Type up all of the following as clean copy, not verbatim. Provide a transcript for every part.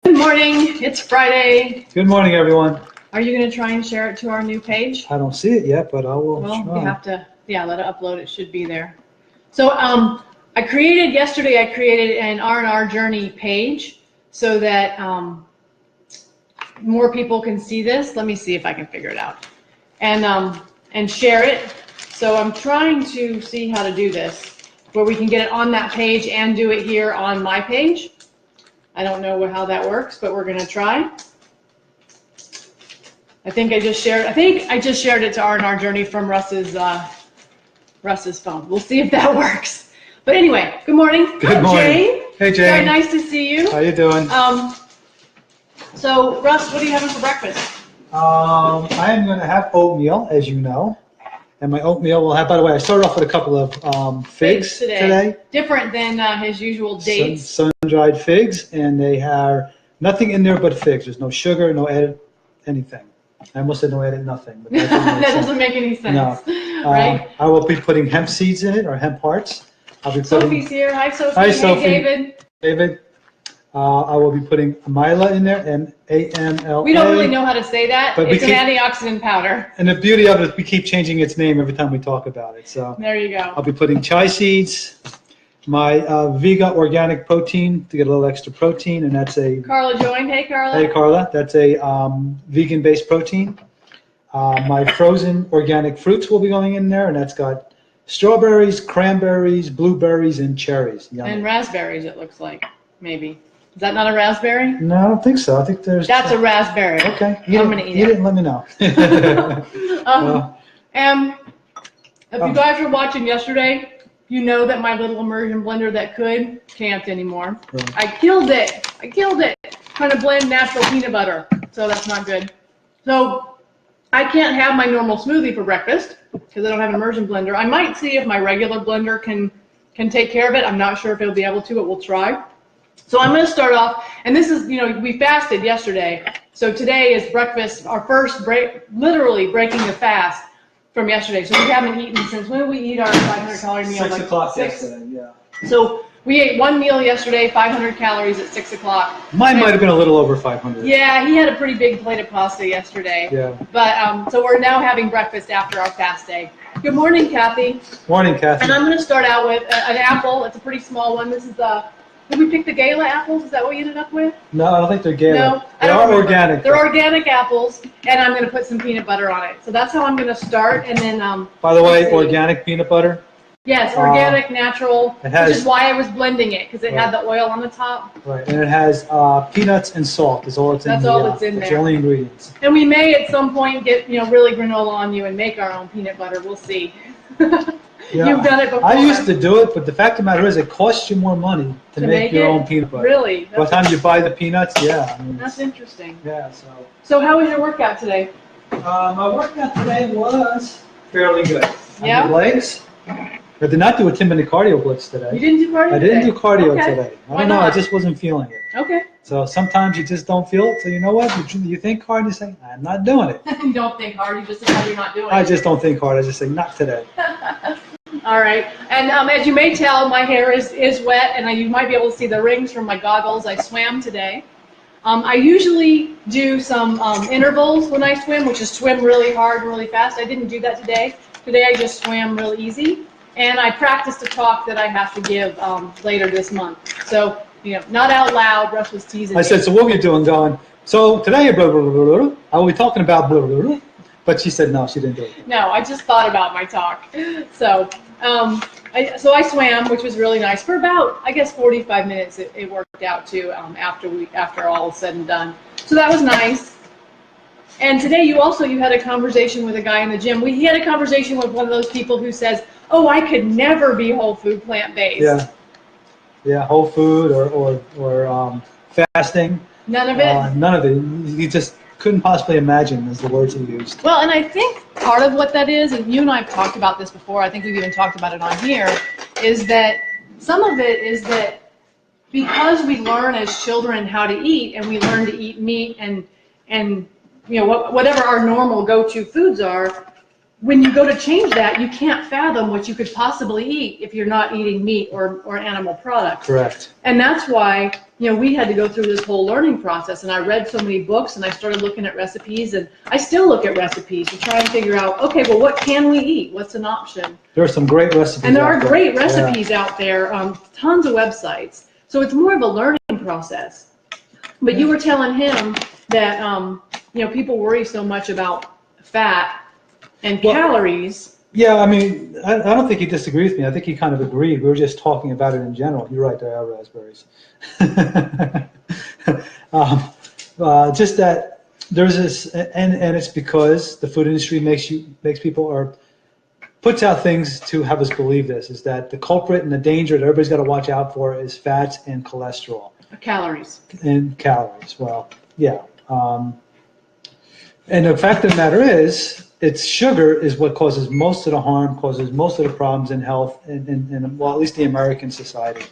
Good morning, it's Friday. Good morning, everyone. Are you going to try and share it to our new page? I don't see it yet, but I will Well, try. you have to, let it upload. It should be there. So yesterday I created an RnRJourney page so that more people can see this. Let me see if I can figure it out. And share it. So I'm trying to see how to do this, where we can get it on that page and do it here on my page. I don't know how that works, but we're going to try. I think I just shared it to RnRJourney from Russ's phone. We'll see if that works. But anyway, good morning. Good morning. Jane. Hey, Jane. Very nice to see you. How you doing? So Russ, what are you having for breakfast? I am going to have oatmeal, as you know. And my oatmeal will have, by the way, I started off with a couple of figs today. Different than his usual dates. Sun-dried figs, and they have nothing in there but figs. There's no sugar, no added anything. I almost said no added nothing. But that doesn't make any sense. No. Right? I will be putting hemp seeds in it, or hemp hearts. I'll be putting, Sophie's here. Hi, Sophie. Hi, Sophie. Hey, David. David. I will be putting amyla in there, and AMLA. We don't really know how to say that. But it's an antioxidant powder. And the beauty of it, we keep changing its name every time we talk about it. So there you go. I'll be putting chia seeds, my Vega organic protein to get a little extra protein, and that's a... Carla joined. Hey, Carla. Hey, Carla. That's a vegan-based protein. My frozen organic fruits will be going in there, and that's got strawberries, cranberries, blueberries, and cherries. Yummy. And raspberries, it looks like, maybe. Is that not a raspberry? No, I don't think so. I think there's... That's a raspberry. Okay. I'm going to eat it. You didn't let me know. And if you guys were watching yesterday, you know that my little immersion blender that can't anymore. Right. I killed it. Trying to blend natural peanut butter. So that's not good. So I can't have my normal smoothie for breakfast because I don't have an immersion blender. I might see if my regular blender can take care of it. I'm not sure if it'll be able to, but we'll try. So I'm going to start off, and this is, we fasted yesterday. So today is breakfast, our first break, literally breaking the fast from yesterday. So we haven't eaten since, when did we eat our 500-calorie meal? 6 o'clock yesterday, yeah. So we ate one meal yesterday, 500 calories at 6 o'clock. Mine might have been a little over 500. Yeah, he had a pretty big plate of pasta yesterday. Yeah. But, so we're now having breakfast after our fast day. Good morning, Kathy. Morning, Kathy. And I'm going to start out with an apple. It's a pretty small one. This is did we pick the Gala apples? Is that what we ended up with? No, I don't think they're Gala. No, they are organic. They're organic apples, and I'm going to put some peanut butter on it. So that's how I'm going to start, and then... By the way, organic peanut butter? Yes, organic, natural, which is why I was blending it, because it had the oil on the top. Right, and it has peanuts and salt. That's all it's in there. That's all that's in there. It's the only ingredients. And we may at some point get, really granola on you and make our own peanut butter. We'll see. Yeah, you've done it before. I used to do it, but the fact of the matter is it costs you more money to make your own peanut butter. Really? By the time you buy the peanuts, yeah. I mean, that's interesting. Yeah, So how was your workout today? My workout today was fairly good. Yeah? I did legs. I did not do a 10-minute cardio blitz today. You didn't do cardio today? I didn't do cardio today. I don't know, I just wasn't feeling it. Okay. So sometimes you just don't feel it, so you know what? You think hard, you say, I'm not doing it. You don't think hard, you just decide you're not doing it. I just don't think hard, I just say, not today. All right, and as you may tell, my hair is wet, and you might be able to see the rings from my goggles. I swam today. I usually do some intervals when I swim, which is swim really hard and really fast. I didn't do that today. Today I just swam real easy, and I practiced a talk that I have to give later this month. So, not out loud. Russ was teasing me. I said, so what were you doing? Going, so today, blah, blah, blah, blah, blah. Are we talking about blah, blah, blah? But she said no, she didn't do it. No, I just thought about my talk. So, I swam, which was really nice for about, I guess, 45 minutes. It worked out to after all is said and done. So that was nice. And today you had a conversation with a guy in the gym. He had a conversation with one of those people who says, "Oh, I could never be whole food plant based." Yeah. Yeah, whole food or fasting. None of it. None of it. You just couldn't possibly imagine is the words he used. Well, and I think part of what that is, and you and I have talked about this before, I think we've even talked about it on here, is that some of it is that because we learn as children how to eat, and we learn to eat meat and whatever our normal go-to foods are, when you go to change that, you can't fathom what you could possibly eat if you're not eating meat or animal products. Correct. And that's why we had to go through this whole learning process, and I read so many books, and I started looking at recipes, and I still look at recipes to try and figure out, okay, well, what can we eat? What's an option? There are some great recipes. And there are great recipes out there, tons of websites. So it's more of a learning process. But you were telling him that, people worry so much about fat and calories. Yeah, I mean, I don't think he disagrees with me. I think he kind of agreed. We were just talking about it in general. You're right, there are raspberries. Just that there's this, and it's because the food industry makes people, or puts out things to have us believe this, is that the culprit and the danger that everybody's got to watch out for is fats and cholesterol. Calories. And calories, well, yeah. And the fact of the matter is, it's sugar is what causes most of the harm, causes most of the problems in health, in well, at least the American society.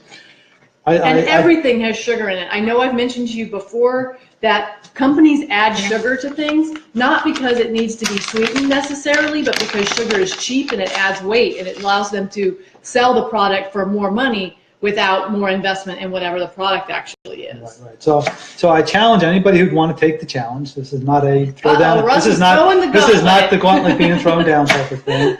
Everything has sugar in it. I know I've mentioned to you before that companies add sugar to things, not because it needs to be sweetened necessarily, but because sugar is cheap and it adds weight, and it allows them to sell the product for more money without more investment in whatever the product actually is. Right. So I challenge anybody who'd want to take the challenge. This is not a throw down. This is not the gauntlet being thrown down type of thing.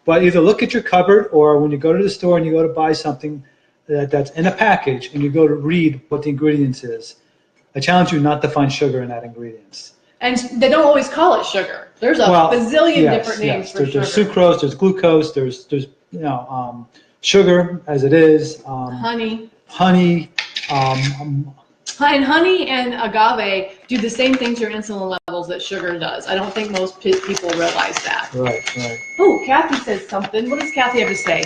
But either look at your cupboard, or when you go to the store and you go to buy something that's in a package and you go to read what the ingredients is, I challenge you not to find sugar in that ingredients. And they don't always call it sugar. There's a bazillion different names for sugar. There's sucrose, there's glucose, there's sugar as it is. Honey. And honey and agave do the same thing to your insulin levels that sugar does. I don't think most people realize that. Right. Oh, Kathy says something. What does Kathy have to say?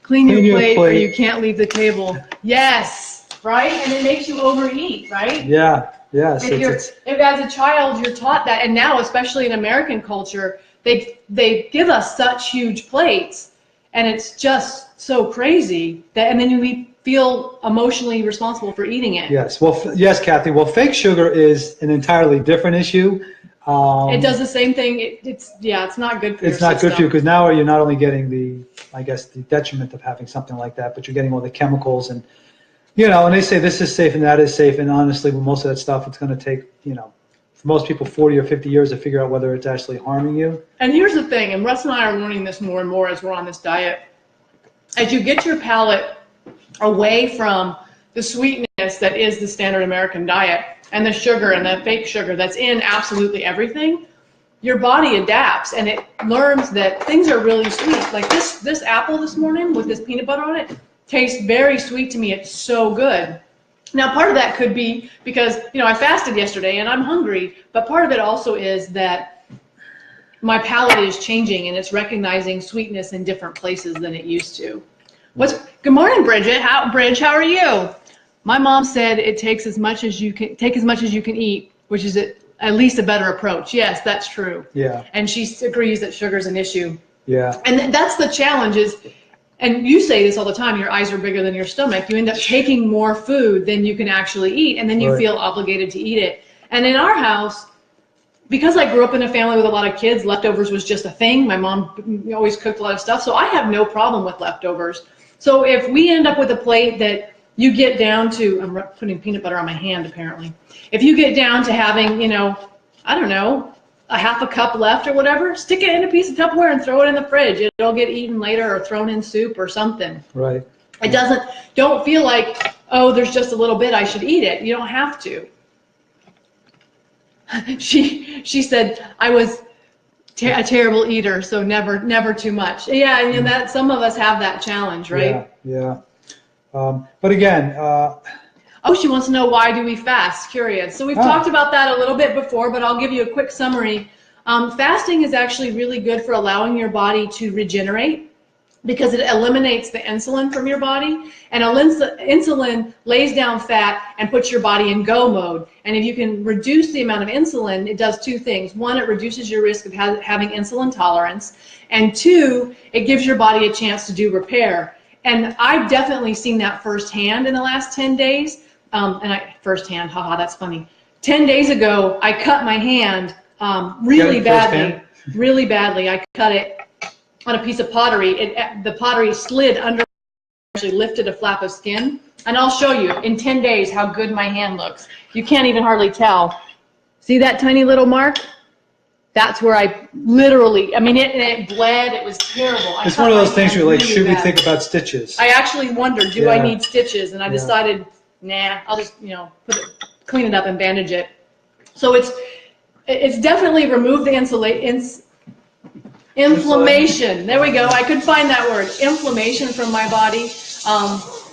Clean your plate or you can't leave the table. Yes, right? And it makes you overeat, right? Yeah. Yes. If as a child you're taught that, and now especially in American culture, they give us such huge plates, and it's just so crazy that, and then we feel emotionally responsible for eating it. Yes. Well, yes, Kathy. Well, fake sugar is an entirely different issue. It does the same thing. It's not good for your system. It's not good for you, because now you're not only getting the detriment of having something like that, but you're getting all the chemicals, and and they say this is safe and that is safe, and honestly, with most of that stuff, it's going to take for most people 40 or 50 years to figure out whether it's actually harming you. And here's the thing, and Russ and I are learning this more and more as we're on this diet. As you get your palate away from the sweetness that is the standard American diet and the sugar and the fake sugar that's in absolutely everything, your body adapts and it learns that things are really sweet. Like this apple this morning with this peanut butter on it tastes very sweet to me. It's so good. Now, part of that could be because, I fasted yesterday and I'm hungry, but part of it also is that my palate is changing and it's recognizing sweetness in different places than it used to. Good morning, Bridget. How are you? My mom said it takes as much as you can eat, which is at least a better approach. Yes, that's true. Yeah. And she agrees that sugar's an issue. Yeah. And that's the challenge is, and you say this all the time, your eyes are bigger than your stomach. You end up taking more food than you can actually eat, and then you feel obligated to eat it. And in our house, because I grew up in a family with a lot of kids, leftovers was just a thing. My mom always cooked a lot of stuff, so I have no problem with leftovers. So if we end up with a plate that you get down to, I'm putting peanut butter on my hand apparently. If you get down to having, I don't know, a half a cup left or whatever, stick it in a piece of Tupperware and throw it in the fridge. It'll get eaten later or thrown in soup or something. Right. It don't feel like, oh, there's just a little bit, I should eat it. You don't have to. She said, I was a terrible eater, so never too much. Yeah, and that some of us have that challenge, right? Yeah. But again, oh, she wants to know, why do we fast? Curious. So we've talked about that a little bit before, but I'll give you a quick summary. Fasting is actually really good for allowing your body to regenerate because it eliminates the insulin from your body, and insulin lays down fat and puts your body in go mode. And if you can reduce the amount of insulin, it does two things. One, it reduces your risk of having insulin tolerance, and two, it gives your body a chance to do repair. And I've definitely seen that firsthand in the last 10 days. Firsthand, haha, that's funny. 10 days ago, I cut my hand really badly. I cut it on a piece of pottery. The pottery slid under, actually lifted a flap of skin, And I'll show you in 10 days how good my hand looks. You can't even hardly tell. See that tiny little mark? That's where I literally, I mean, it bled. It was terrible. It's one of those things where you're like, should we think about stitches? I actually wondered, do I need stitches? And I decided, nah, I'll just, you know, clean it up and bandage it. So it's definitely removed the inflammation. There we go. I could find that word, inflammation from my body,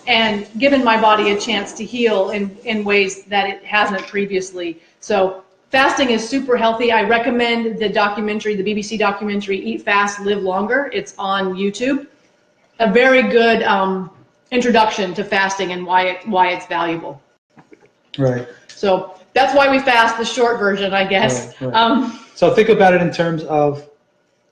and given my body a chance to heal in ways that it hasn't previously. So fasting is super healthy. I recommend the documentary, the BBC documentary, Eat Fast, Live Longer. It's on YouTube. A very good introduction to fasting and why it's valuable. Right. So that's why we fast, the short version, I guess. Right. So think about it in terms of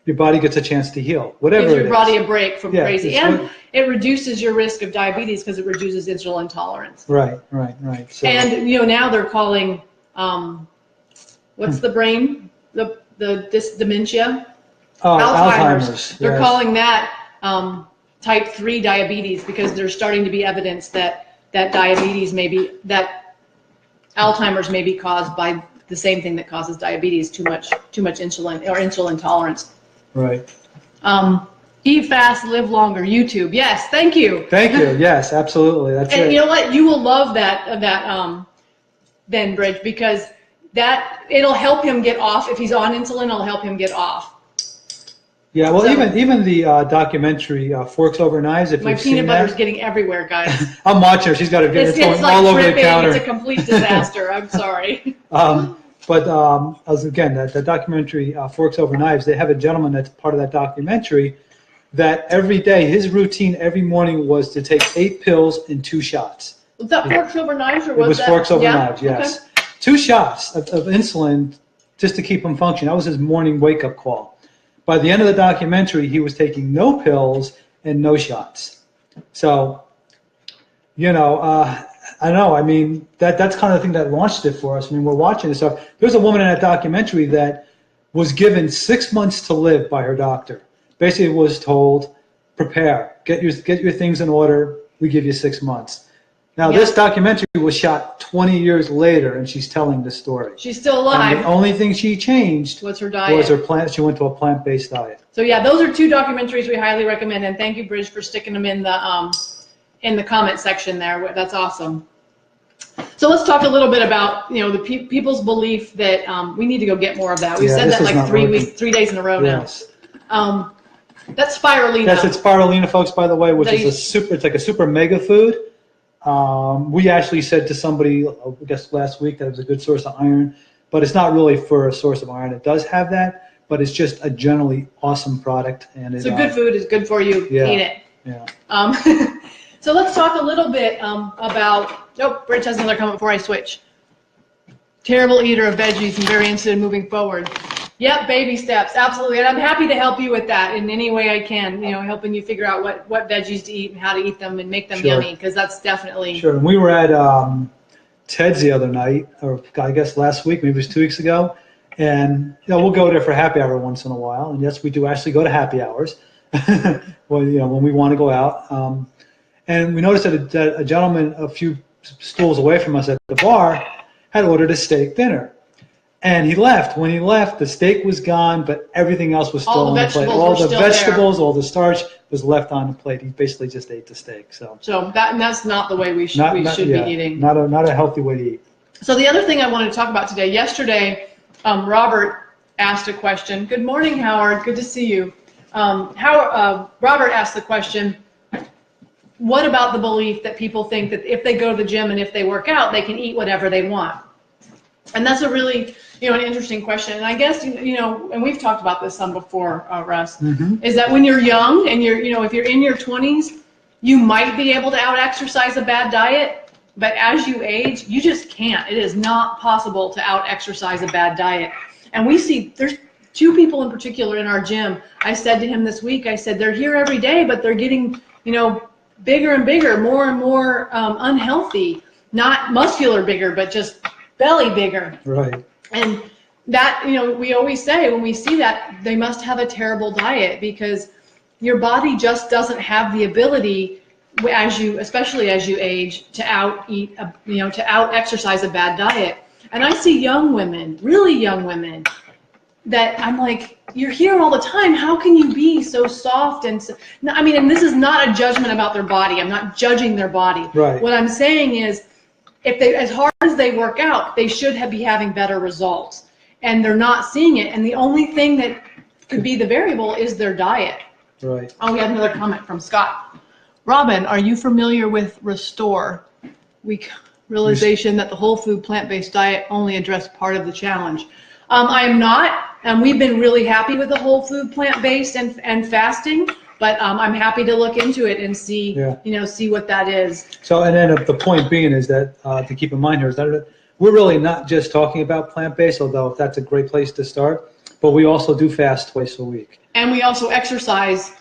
your body gets a chance to heal, whatever gives it is. Your body a break from crazy. And it reduces your risk of diabetes because it reduces insulin tolerance. Right. So, and, you know, now they're calling, what's the brain? This dementia? Alzheimer's. They're calling that type 3 diabetes because there's starting to be evidence that diabetes may be, that Alzheimer's may be caused by the same thing that causes diabetes, too much insulin or insulin intolerance. Right. Eat Fast, Live Longer, YouTube. Yes, thank you. Thank you. Yes, absolutely. That's it. And you know what? You will love that Ben Bridge, because it'll help him get off. If he's on insulin, it'll help him get off. Yeah, well, so, even the documentary Forks Over Knives, if you've seen that. My peanut butter's getting everywhere, guys. I'm watching her. She's got a it's going like all over dripping. the counter. It's a complete disaster. I'm sorry. But again, the documentary Forks Over Knives, they have a gentleman that's part of that documentary that every day, his routine every morning was to take 8 pills and 2 shots. Was that Forks Over Knives, or was that? It was Forks Over Knives, yes. Okay. 2 shots of insulin just to keep him functioning. That was his morning wake-up call. By the end of the documentary, he was taking no pills and no shots. So, you know, I know. I mean, that's kind of the thing that launched it for us. I mean, we're watching this stuff. There's a woman in that documentary that was given 6 months to live by her doctor. Basically, was told, prepare, get your things in order. We give you 6 months. Now, this documentary was shot 20 years later, and she's telling the story. She's still alive. And the only thing she changed was her diet. Was her plant. She went to a plant-based diet. So yeah, those are 2 documentaries we highly recommend, and thank you, Bridge, for sticking them in the comment section there. That's awesome. So let's talk a little bit about, you know, the people's belief that we need to go get more of that. We've said that like 3 days in a row now. That's spirulina. That's spirulina, folks, by the way, which is it's like a super mega food. We actually said to somebody, I guess last week, that it was a good source of iron, but it's not really for a source of iron. It does have that, but it's just a generally awesome product. And it's good food. Is good for you. Eat it. Yeah. So let's talk a little bit about. Oh, Bridge has another comment before I switch. Terrible eater of veggies and very interested in moving forward. Yep, baby steps, absolutely. And I'm happy to help you with that in any way I can, you know, helping you figure out what veggies to eat and how to eat them and make them yummy, because that's definitely... Sure, and we were at Ted's the other night, or I guess last week, maybe it was 2 weeks ago, and you know, we'll go there for happy hour once in a while, and yes, we do actually go to happy hours, well, you know, when we want to go out. And we noticed that a gentleman a few stools away from us at the bar had ordered a steak dinner. And he left. When he left, the steak was gone, but everything else was still on the plate. All the vegetables, all the starch was left on the plate. He basically just ate the steak. So that's not the way we should be eating. Not a healthy way to eat. So the other thing I wanted to talk about today, yesterday, Robert asked a question. Good morning, Howard. Good to see you. Robert asked the question, what about the belief that people think that if they go to the gym and if they work out, they can eat whatever they want? And that's a really, you know, an interesting question. And I guess, you know, and we've talked about this some before, Russ, is that when you're young and you're, you know, if you're in your 20s, you might be able to out-exercise a bad diet, but as you age, you just can't. It is not possible to out-exercise a bad diet. And we see, there's 2 people in particular in our gym. I said to him this week, I said, they're here every day, but they're getting, you know, bigger and bigger, more and more unhealthy, not muscular bigger, but just belly bigger. Right. And that, you know, we always say when we see that, they must have a terrible diet, because your body just doesn't have the ability especially as you age, to out exercise a bad diet. And I see young women, really young women, that I'm like, you're here all the time. How can you be so soft and so, I mean, and this is not a judgment about their body. I'm not judging their body. Right. What I'm saying is, if they, as hard as they work out, they should be having better results, and they're not seeing it. And the only thing that could be the variable is their diet. Right. Oh, we had another comment from Scott. Robin, are you familiar with Restore? Realization that the whole food plant-based diet only addressed part of the challenge. I am not, and we've been really happy with the whole food plant-based and fasting, but I'm happy to look into it and see, see what that is. So, and then the point being is that to keep in mind here is that we're really not just talking about plant-based, although that's a great place to start, but we also do fast twice a week. And we also exercise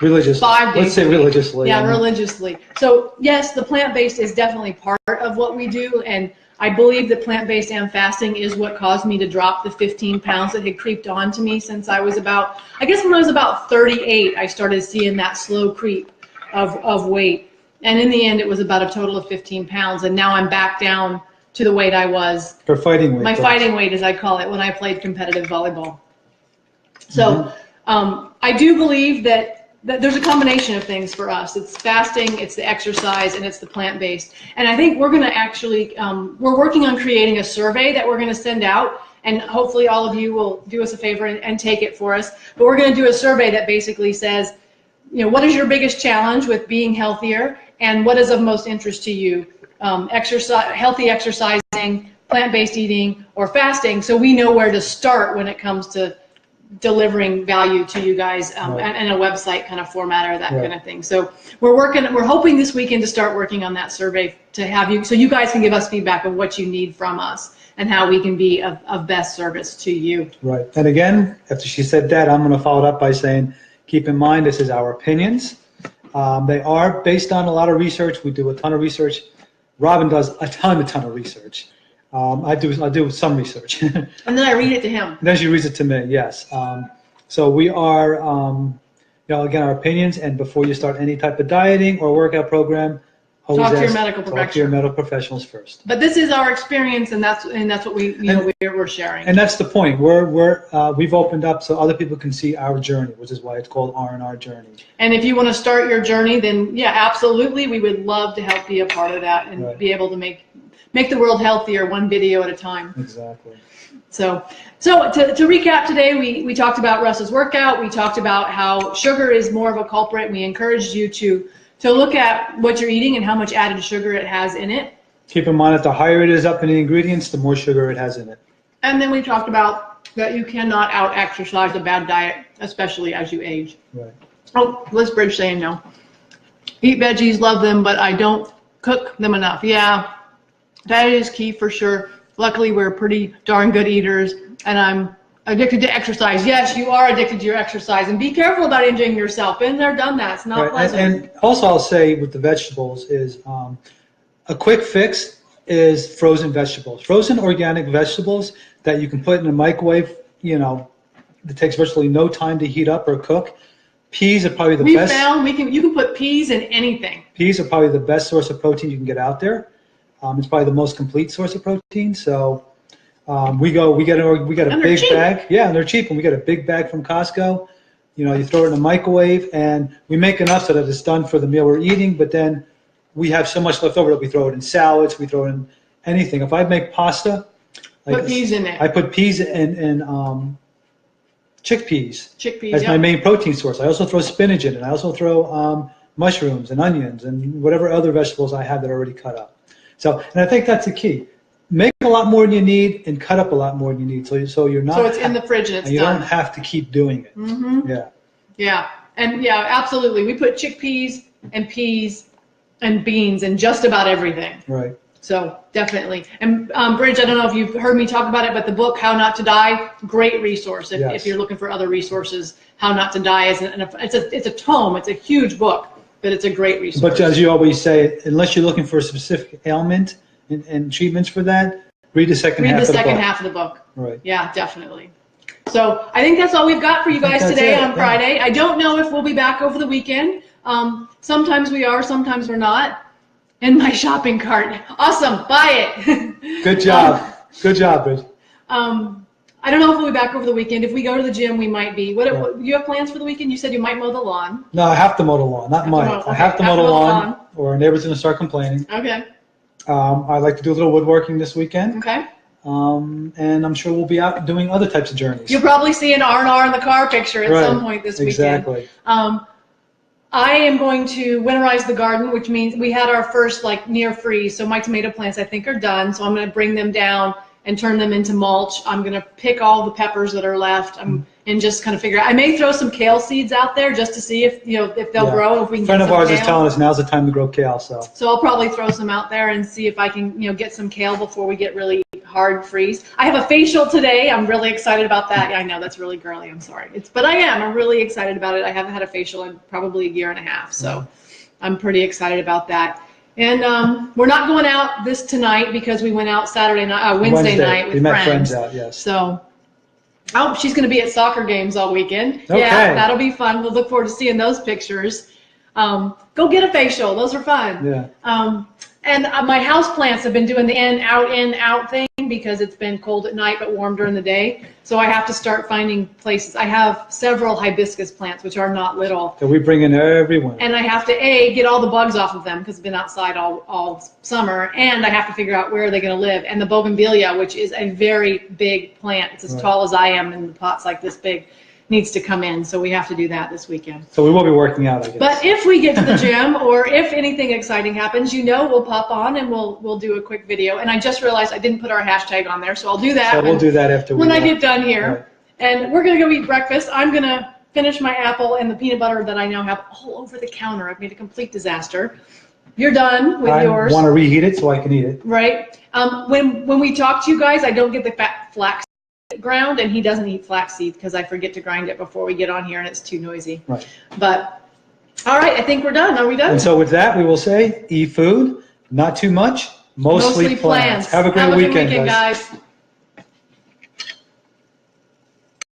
religiously. 5 days. Let's say religiously. Yeah, religiously. So yes, the plant-based is definitely part of what we do, and I believe that plant-based and fasting is what caused me to drop the 15 pounds that had creeped onto me since I was about, I guess when I was about 38, I started seeing that slow creep of weight. And in the end, it was about a total of 15 pounds, and now I'm back down to the weight I was. For fighting weight. My fighting weight, as I call it, when I played competitive volleyball. So I do believe that there's a combination of things for us. It's fasting, it's the exercise, and it's the plant-based. And I think we're going to actually, we're working on creating a survey that we're going to send out, and hopefully all of you will do us a favor and take it for us. But we're going to do a survey that basically says, what is your biggest challenge with being healthier, and what is of most interest to you? Exercise, healthy exercising, plant-based eating, or fasting, so we know where to start when it comes to delivering value to you guys, and a website kind of format or that kind of thing. So we're hoping this weekend to start working on that survey to have you, so you guys can give us feedback of what you need from us and how we can be of best service to you. Right. And again, after she said that, I'm going to follow it up by saying, keep in mind, this is our opinions. They are based on a lot of research. We do a ton of research. Robin does a ton of research. I do some research. And then I read it to him. And then she reads it to me, yes. So we are, again, our opinions, and before you start any type of dieting or workout program, always talk to your medical professional. Talk to your medical professionals first. But this is our experience, and that's what we're sharing. And that's the point. We've opened up so other people can see our journey, which is why it's called RnRJourney. And if you want to start your journey, then yeah, absolutely, we would love to help be a part of that and be able to make the world healthier one video at a time. Exactly. So to recap today, we talked about Russ's workout. We talked about how sugar is more of a culprit. We encouraged you to look at what you're eating and how much added sugar it has in it. Keep in mind that the higher it is up in the ingredients, the more sugar it has in it. And then we talked about that you cannot out-exercise a bad diet, especially as you age. Right. Oh, Liz Bridge saying no. Eat veggies, love them, but I don't cook them enough. Yeah. That is key for sure. Luckily, we're pretty darn good eaters, and I'm addicted to exercise. Yes, you are addicted to your exercise, and be careful about injuring yourself. Been there, done that. It's not pleasant. And also, I'll say with the vegetables is a quick fix is frozen vegetables, frozen organic vegetables that you can put in a microwave. It takes virtually no time to heat up or cook. Peas are probably the best. We found you can put peas in anything. Peas are probably the best source of protein you can get out there. It's probably the most complete source of protein. So we get a big bag. Yeah, and they're cheap. And we get a big bag from Costco. You throw it in the microwave, and we make enough so that it's done for the meal we're eating. But then we have so much left over that we throw it in salads. We throw it in anything. If I make pasta, put peas in it. I put peas in chickpeas. Chickpeas as my main protein source. I also throw spinach in it. I also throw mushrooms and onions and whatever other vegetables I have that are already cut up. So, and I think that's the key. Make a lot more than you need and cut up a lot more than you need. So you're not. So it's in the fridge and it's done. You don't have to keep doing it. Mm-hmm. Yeah. Yeah, and yeah, absolutely. We put chickpeas and peas and beans in just about everything. Right. So definitely. And Bridge, I don't know if you've heard me talk about it, but the book How Not to Die, great resource if you're looking for other resources. How Not to Die it's a tome. It's a huge book. But it's a great resource. But as you always say, unless you're looking for a specific ailment and treatments for that, read the second half of the book. Read the second half of the book. Right. Yeah, definitely. So I think that's all we've got for you guys today on Friday. I don't know if we'll be back over the weekend. Sometimes we are, sometimes we're not. In my shopping cart. Awesome, buy it. Good job. Good job, Bridge. I don't know if we'll be back over the weekend. If we go to the gym, we might be. Do you have plans for the weekend? You said you might mow the lawn. No, I have to mow the lawn, not might. I have to mow the lawn, or our neighbor's going to start complaining. Okay. I'd like to do a little woodworking this weekend. Okay. And I'm sure we'll be out doing other types of journeys. You'll probably see an R&R in the car picture at some point this weekend. Exactly. I am going to winterize the garden, which means we had our first near freeze. So my tomato plants I think are done. So I'm going to bring them down and turn them into mulch. I'm going to pick all the peppers that are left and just kind of figure out. I may throw some kale seeds out there just to see if they'll grow. If we can. A friend of ours is telling us now's the time to grow kale. So I'll probably throw some out there and see if I can get some kale before we get really hard freeze. I have a facial today. I'm really excited about that. I know that's really girly. I'm sorry. But I'm really excited about it. I haven't had a facial in probably a year and a half, so I'm pretty excited about that. And we're not going out tonight because we went out Wednesday night with friends. We met friends out, yes. So, she's going to be at soccer games all weekend. Okay. Yeah, that'll be fun. We'll look forward to seeing those pictures. Go get a facial. Those are fun. Yeah. And my house plants have been doing the in, out thing because it's been cold at night but warm during the day. So I have to start finding places. I have several hibiscus plants, which are not little. So we bring in every winter. And I have to, get all the bugs off of them because I've been outside all summer. And I have to figure out where they're going to live. And the bougainvillea, which is a very big plant. It's as tall as I am and the pot's like this big. Needs to come in, so we have to do that this weekend. So we will be working out, I guess. But if we get to the gym or if anything exciting happens, we'll pop on and we'll do a quick video. And I just realized I didn't put our hashtag on there, so I'll do that. So we'll do that after when I get done here. Right. And we're gonna go eat breakfast. I'm gonna finish my apple and the peanut butter that I now have all over the counter. I've made a complete disaster. You're done with yours. I want to reheat it so I can eat it. Right. When we talk to you guys, I don't get the flax ground, and he doesn't eat flaxseed because I forget to grind it before we get on here and it's too noisy. Right. But all right, I think we're done. Are we done? And so with that, we will say eat food, not too much, mostly plants. Have a great weekend, guys.